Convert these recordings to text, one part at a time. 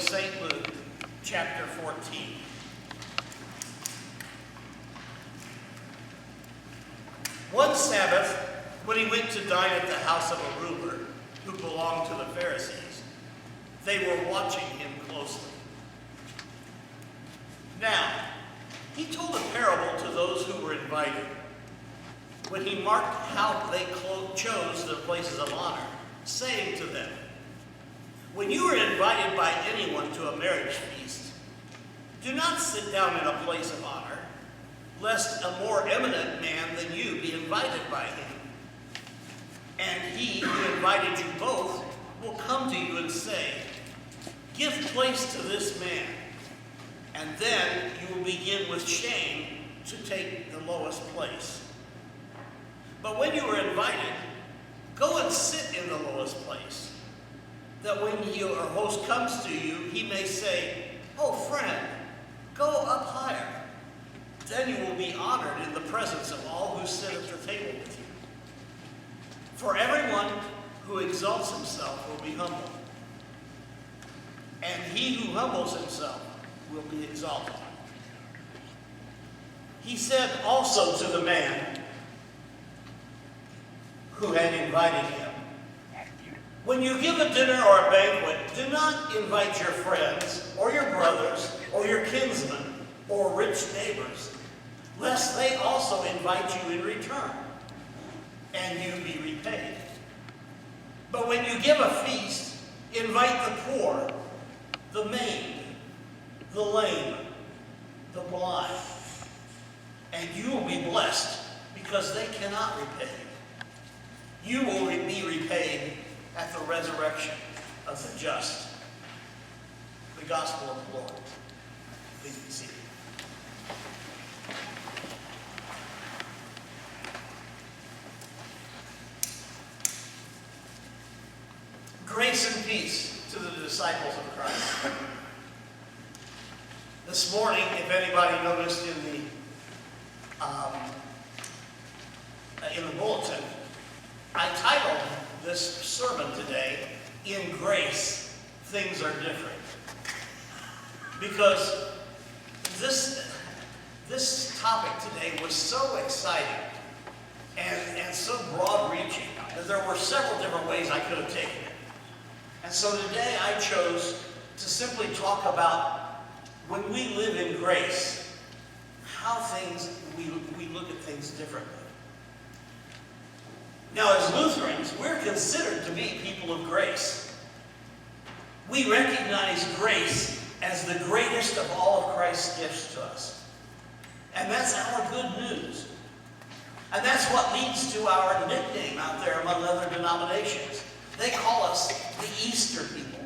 St. Luke, chapter 14. One Sabbath, when he went to dine at the house of a ruler who belonged to the Pharisees, they were watching him closely. Now, he told a parable to those who were invited. When he marked how they chose their places of honor, saying to them, "When you are invited by anyone to a marriage feast, do not sit down in a place of honor, lest a more eminent man than you be invited by him. And he who invited you both will come to you and say, 'Give place to this man,' and then you will begin with shame to take the lowest place. But when you are invited, go and sit in the lowest place, that when your host comes to you, he may say, 'Oh, friend, go up higher.' Then you will be honored in the presence of all who sit at the table with you. For everyone who exalts himself will be humbled, and he who humbles himself will be exalted." He said also to the man who had invited him, "When you give a dinner or a banquet, do not invite your friends or your brothers or your kinsmen or rich neighbors, lest they also invite you in return, and you be repaid. But when you give a feast, invite the poor, the maimed, the lame, the blind, and you will be blessed, because they cannot repay you. You will be repaid at the resurrection of the just." The Gospel of the Lord. Please be seated. Grace and peace to the disciples of Christ. This morning, if anybody noticed in the bulletin, I titled this sermon today, "In Grace, Things Are Different." Because this topic today was so exciting and so broad-reaching that there were several different ways I could have taken it. And so today I chose to simply talk about when we live in grace, how we look at things differently. Now, as Lutherans, we're considered to be people of grace. We recognize grace as the greatest of all of Christ's gifts to us. And that's our good news. And that's what leads to our nickname out there among other denominations. They call us the Easter people,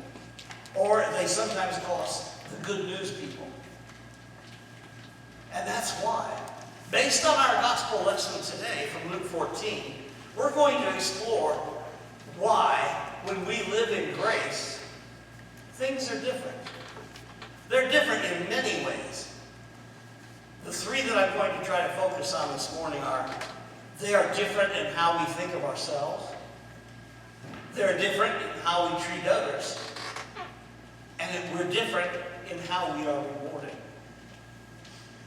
or they sometimes call us the good news people. And that's why, based on our gospel lesson today from Luke 14, we're going to explore why, when we live in grace, things are different. They're different in many ways. The three that I'm going to try to focus on this morning are, they are different in how we think of ourselves. They're different in how we treat others. And we're different in how we are rewarded.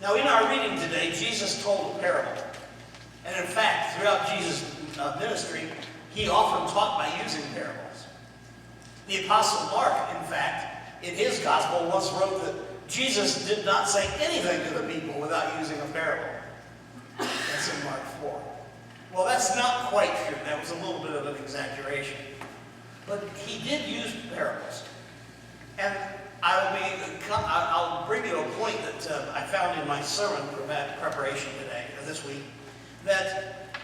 Now, in our reading today, Jesus told a parable. And in fact, throughout Jesus' ministry, he often taught by using parables. The Apostle Mark, in fact, in his gospel once wrote that Jesus did not say anything to the people without using a parable. That's in Mark 4. Well, that's not quite true. That was a little bit of an exaggeration. But he did use parables. And I'll bring you a point that I found in my sermon preparation today, or this week, that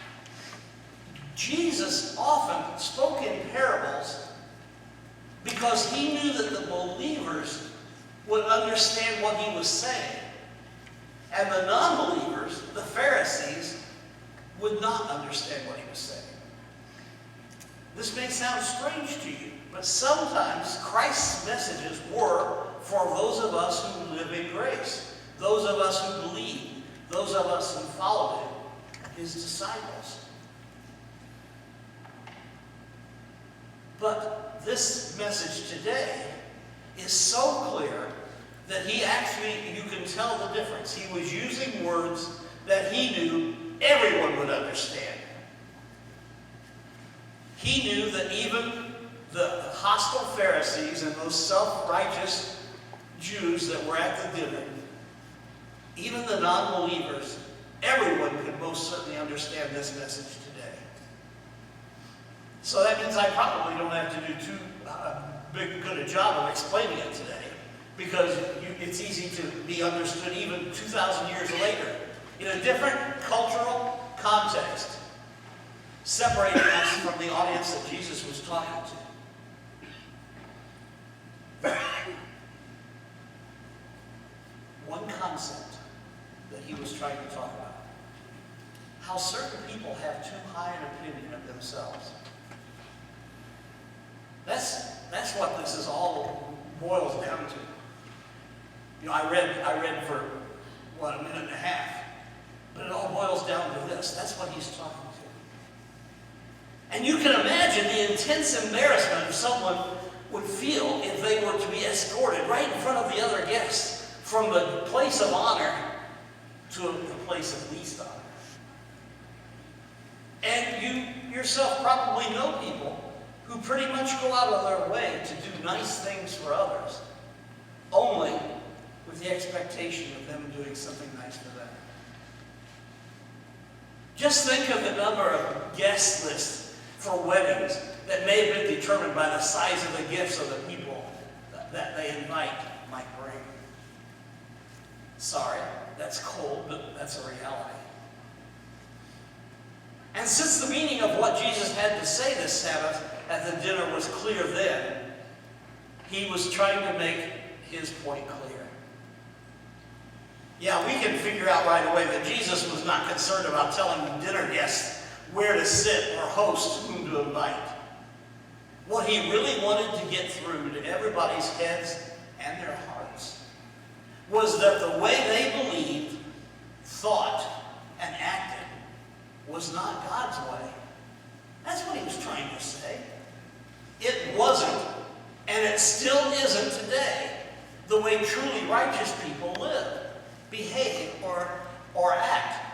Jesus often spoke in parables because he knew that the believers would understand what he was saying. And the non-believers, the Pharisees, would not understand what he was saying. This may sound strange to you, but sometimes Christ's messages were for those of us who live in grace, those of us who believe, those of us who followed him, his disciples. But this message today is so that he actually, you can tell the difference. He was using words that he knew everyone would understand. He knew that even the hostile Pharisees and those self-righteous Jews that were at the dinner, even the non-believers, everyone could most certainly understand this message today. So that means I probably don't have to do too good a job of explaining it today, because it's easy to be understood even 2,000 years later in a different cultural context, separating us from the audience that Jesus was talking to. One concept that he was trying to talk about: how certain people have too high an opinion of themselves. That's what this is all boils down to. You know, I read for, a minute and a half, but it all boils down to this. That's what he's talking to. And you can imagine the intense embarrassment someone would feel if they were to be escorted right in front of the other guests from the place of honor to the place of least honor. And you yourself probably know people who pretty much go out of their way to do nice things for others, only with the expectation of them doing something nice for them. Just think of the number of guest lists for weddings that may have been determined by the size of the gifts of the people that they invite might bring. Sorry, that's cold, but that's a reality. And since the meaning of what Jesus had to say this Sabbath at the dinner was clear then, he was trying to make his point clear. Yeah, we can figure out right away that Jesus was not concerned about telling the dinner guests where to sit or host whom to invite. What he really wanted to get through to everybody's heads and their hearts was that the way they believed, thought, and acted was not God's way. That's what he was trying to say. It wasn't, and it still isn't today, the way truly righteous people live, behave, or act.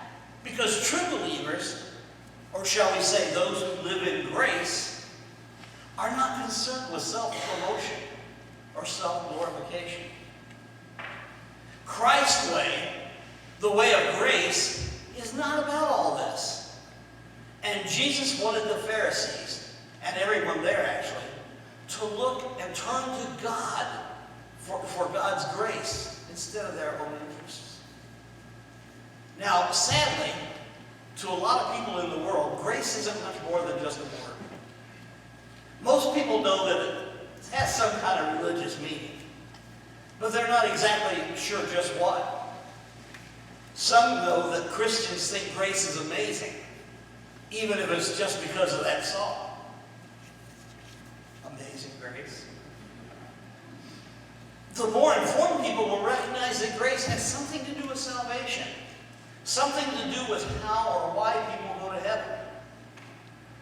Because true believers, or shall we say those who live in grace, are not concerned with self-promotion or self-glorification. Christ's way, the way of grace, is not about all this. And Jesus wanted the Pharisees, and everyone there actually, to look and turn to God for God's grace instead of their own interests. Now, sadly, to a lot of people in the world, grace isn't much more than just a word. Most people know that it has some kind of religious meaning, but they're not exactly sure just what. Some know that Christians think grace is amazing, even if it's just because of that song. Amazing Grace. The more informed people will recognize that grace has something to do with salvation, something to do with how or why people go to heaven.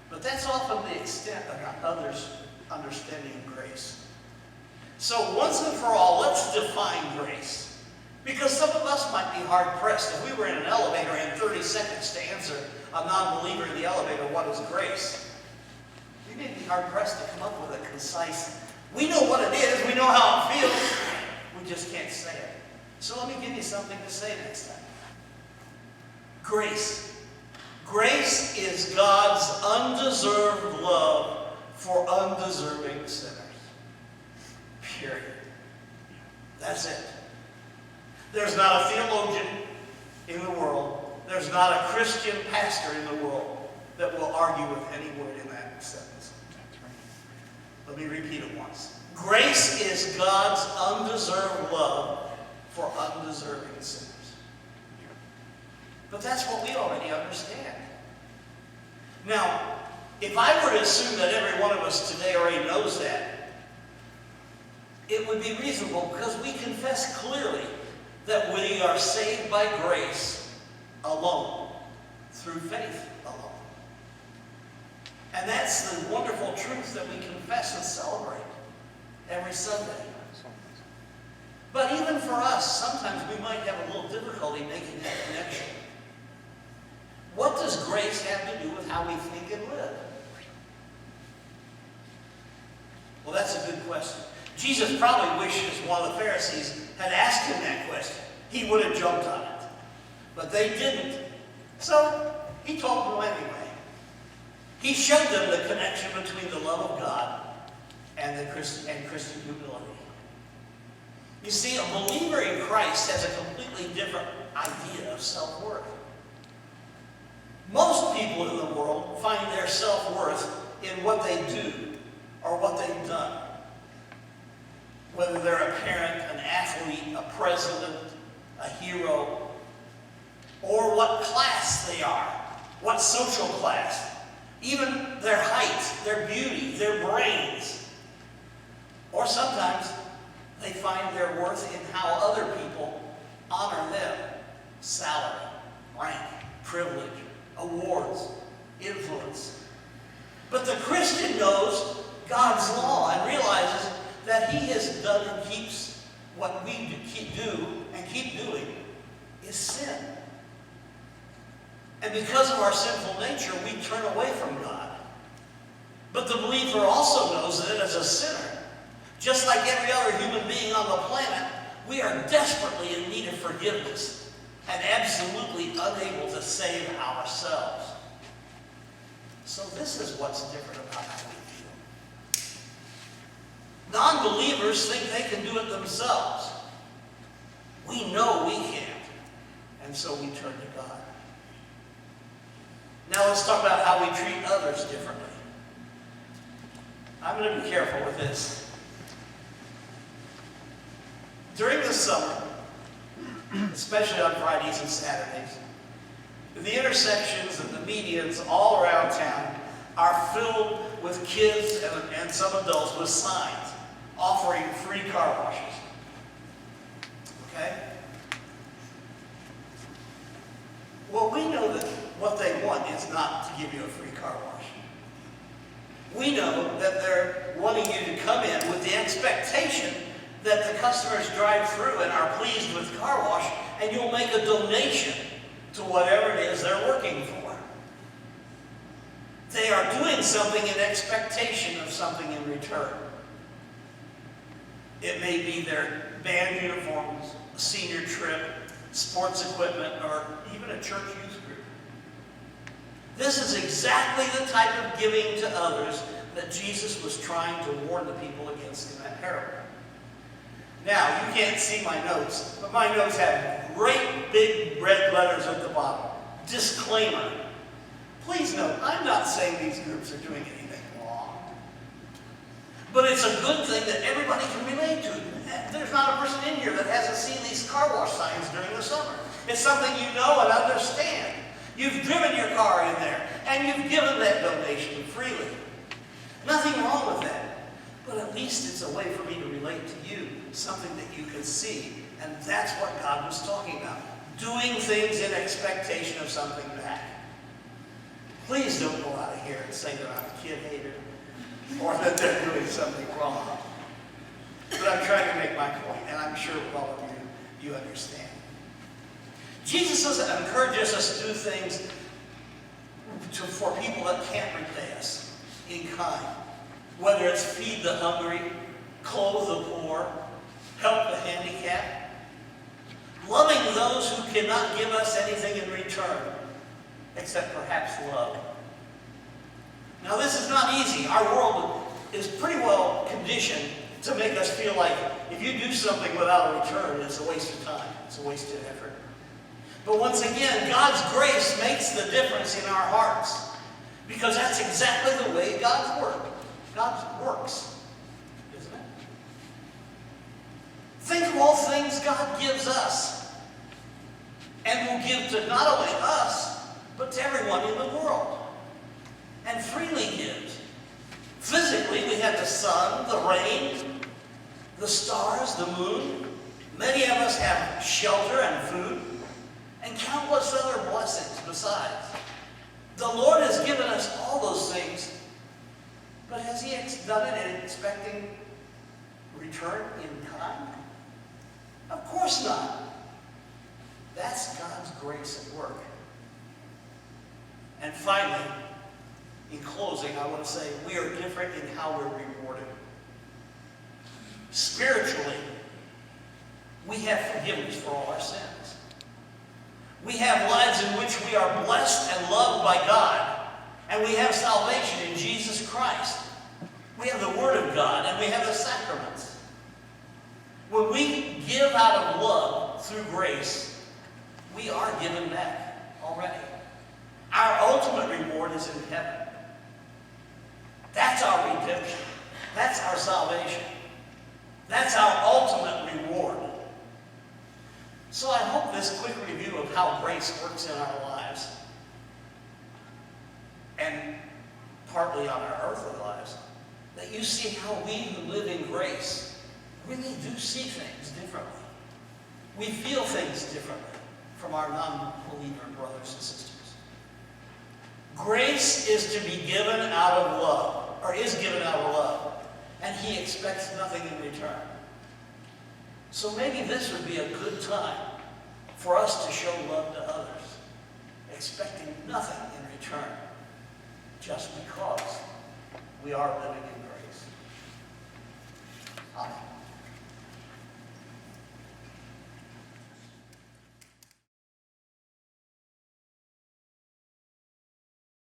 But that's often the extent of others' understanding of grace. So once and for all, let's define grace. Because some of us might be hard-pressed. If we were in an elevator and had 30 seconds to answer a non-believer in the elevator, what is grace? We may be hard-pressed to come up with a concise, we know what it is, we know how it feels, we just can't say it. So let me give you something to say next time. Grace. Grace is God's undeserved love for undeserving sinners. Period. That's it. There's not a theologian in the world, there's not a Christian pastor in the world that will argue with any word in that sentence. Let me repeat it once. Grace is God's undeserved love for undeserving sinners. But that's what we already understand. Now, if I were to assume that every one of us today already knows that, it would be reasonable because we confess clearly that we are saved by grace alone, through faith alone. And that's the wonderful truth that we confess and celebrate every Sunday. But even for sometimes we might have a little difficulty making that connection. What does grace have to do with how we think and live? Well, that's a good question. Jesus probably wishes one of the Pharisees had asked him that question. He would have jumped on it. But they didn't. So he told them anyway. He showed them the connection between the love of God and Christian humility. You see, a believer in Christ has a completely different idea of self-worth. Most people in the world find their self-worth in what they do or what they've done. Whether they're a parent, an athlete, a president, a hero, or what class they are, what social class, even their height, their beauty, their brains. Or sometimes they find their worth in how other people honor them. Salary, rank, privilege, awards, influence. But the Christian knows God's law and realizes that he has done and keeps what we do and keep doing is sin. And because of our sinful nature, we turn away from God. But the believer also knows that as a sinner, just like every other human being on the planet, we are desperately in need of forgiveness and absolutely unable to save ourselves. So this is what's different about how we feel. Non-believers think they can do it themselves. We know we can't, and so we turn to God. Now let's talk about how we treat others differently. I'm going to be careful with this. During the summer, especially on Fridays and Saturdays, the intersections and the medians all around town are filled with kids and some adults with signs offering free car washes. Okay? Well, we know that what they want is not to give you a free car wash. We know that they're wanting you to come in with the expectation that the customers drive through and are pleased with car wash, and you'll make a donation to whatever it is they're working for. They are doing something in expectation of something in return. It may be their band uniforms, a senior trip, sports equipment, or even a church youth group. This is exactly the type of giving to others that Jesus was trying to warn the people against in that parable. Now, you can't see my notes, but my notes have great big red letters at the bottom. Disclaimer. Please note, I'm not saying these groups are doing anything wrong. But it's a good thing that everybody can relate to. There's not a person in here that hasn't seen these car wash signs during the summer. It's something you know and understand. You've driven your car in there, and you've given that donation freely. Nothing wrong with that. But at least it's a way for me to relate to you, something that you can see. And that's what God was talking about. Doing things in expectation of something back. Please don't go out of here and say that I'm a kid hater or that they're doing something wrong. But I'm trying to make my point, and I'm sure all of you understand. Jesus encourages us to do things for people that can't repay us in kind. Whether it's feed the hungry, clothe the poor, help the handicapped, loving those who cannot give us anything in return, except perhaps love. Now this is not easy. Our world is pretty well conditioned to make us feel like if you do something without a return, it's a waste of time, it's a waste of effort. But once again, God's grace makes the difference in our hearts, because that's exactly the way God works, isn't it? Think of all things God gives us, and will give to not only us, but to everyone in the world, and freely gives. Physically, we have the sun, the rain, the stars, the moon. Many of us have shelter and food, and countless other blessings besides. The Lord has given us all those things, but has He done it in expecting return in kind? Of course not. That's God's grace at work. And finally, in closing, I want to say we are different in how we're rewarded. Spiritually, we have forgiveness for all our sins. We have lives in which we are blessed and loved by God, and we have salvation in Jesus Christ. We have the Word of God, and we have the sacraments. When we give out of love through grace, we are given back already. Our ultimate reward is in heaven. That's our redemption. That's our salvation. That's our ultimate reward. So I hope this quick review of how grace works in our lives, and partly on our earthly lives, that you see how we who live in grace really do see things differently. We feel things differently from our non-believer brothers and sisters. Grace is to be given out of love, or is given out of love, and He expects nothing in return. So maybe this would be a good time for us to show love to others, expecting nothing in return, just because we are living in grace.